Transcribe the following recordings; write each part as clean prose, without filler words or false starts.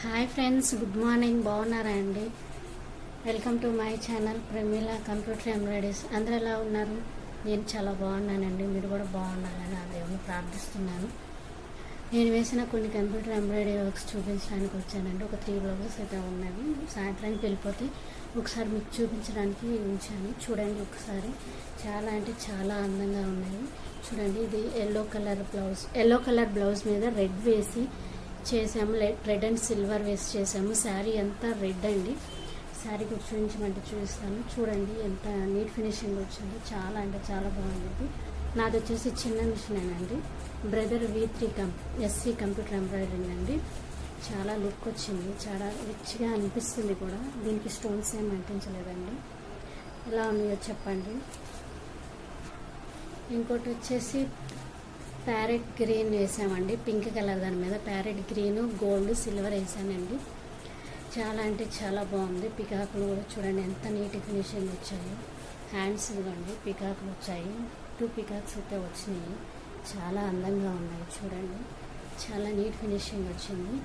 Hi friends, good morning. బాగున్నారా అండి? Welcome to my channel Pramila computer embroideries. అందరూ ఎలా ఉన్నారు? నేను చాలా బాగున్నానండి. మీరు కూడా బాగున్నారని ఆ దేవుని ప్రార్థిస్తున్నాను. నేను వేసిన కొన్ని కంప్యూటర్ ఎంబ్రాయిడరీ వర్క్స్ చూపించడానికి వచ్చానండి. ఒక 3 బ్లౌజెస్ అయితే ఉన్నవి. సాయంత్రానికి వెళ్ళిపోతే ఒకసారి మీకు చూపించడానికి ఉంచాను. చూడండి ఒకసారి. చాలా అంటే చాలా అందంగా ఉన్నాయి. చూడండి, ఇది ఎల్లో కలర్ బ్లౌజ్ మీద రెడ్ వేసి చేసాము. రెడ్ అండ్ సిల్వర్ వేసి చేసాము. శారీ అంతా రెడ్ అండి. శారీ కూడా చూపించమంటే చూపిస్తాను. చూడండి ఎంత నీట్ ఫినిషింగ్ వచ్చిందో. చాలా అంటే చాలా బాగుంది. నాది వచ్చేసి చిన్న మిషన్ అండి. Brother V3 SC computer embroidering అండి. చాలా లుక్ వచ్చింది. చాలా రిచ్గా అనిపిస్తుంది కూడా. దీనికి స్టోన్స్ ఏం అంటించలేదండి. ఎలా ఉన్నాయో చెప్పండి. ఇంకోటి వచ్చేసి ప్యారెట్ గ్రీన్ వేసామండి. పింక్ కలర్ దాని మీద ప్యారెట్ గ్రీన్, గోల్డ్, సిల్వర్ వేసానండి. చాలా అంటే చాలా బాగుంది. పికాకులు కూడా చూడండి ఎంత నీట్ ఫినిషింగ్ వచ్చాయి. హ్యాండ్స్ ఇవ్వండి, పికాకులు వచ్చాయి. 2 పికాక్స్ అయితే వచ్చినాయి. చాలా అందంగా ఉన్నాయి. చూడండి, చాలా నీట్ ఫినిషింగ్ వచ్చింది.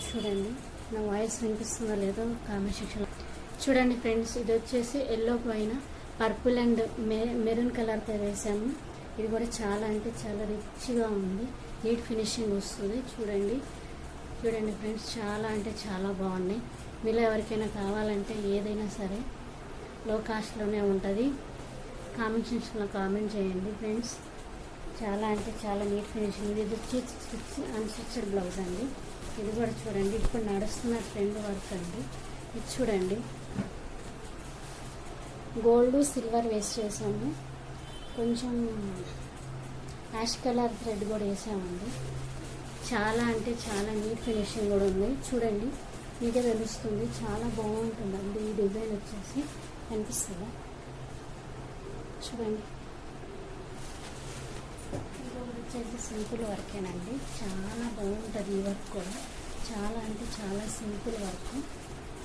చూడండి, నా వాయిస్ వినిపిస్తుందో లేదో కామెంట్ సెక్షన్లో చూడండి ఫ్రెండ్స్. ఇది వచ్చేసి ఎల్లో పైన పర్పుల్ అండ్ మెరూన్ కలర్తో వేసాము. ఇది కూడా చాలా అంటే చాలా రిచ్గా ఉంది. నీట్ ఫినిషింగ్ వస్తుంది. చూడండి ఫ్రెండ్స్, చాలా అంటే చాలా బాగున్నాయి. మీలో ఎవరికైనా కావాలంటే ఏదైనా సరే లో కాస్ట్లోనే ఉంటుంది. కామెంట్ సెక్షన్లో కామెంట్ చేయండి ఫ్రెండ్స్. చాలా అంటే చాలా నీట్ ఫినిషింగ్. ఇది వచ్చి అన్స్టిచ్డ్ బ్లౌజ్ అండి. ఇది కూడా చూడండి, ఇప్పుడు నడుస్తున్న ట్రెండ్ వర్క్ అండి. ఇది చూడండి, గోల్డ్ సిల్వర్ వేస్ట్ చేసాము. కొంచెం యాష్ కలర్ థ్రెడ్ కూడా వేసామండి. చాలా అంటే చాలా నీట్ ఫినిషింగ్ కూడా ఉంది. చూడండి, మీకే తెలుస్తుంది. చాలా బాగుంటుందండి. ఈ డిజైన్ వచ్చేసి కనిపిస్తుందా? చూడండి, వచ్చేసి సింపుల్ వర్కేనండి. చాలా బాగుంటుంది ఈ వర్క్ కూడా. చాలా అంటే చాలా సింపుల్ వర్క్.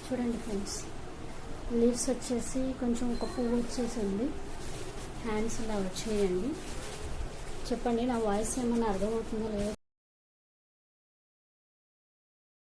చూడండి ఫ్రెండ్స్, లీవ్స్ వచ్చేసి కొంచెం ఒక పువ్వు వచ్చేసి ఉంది. హ్యాండ్స్ ఇలా వచ్చేయండి. చెప్పండి, నా వాయిస్ ఏమైనా అర్థమవుతుందో లేదో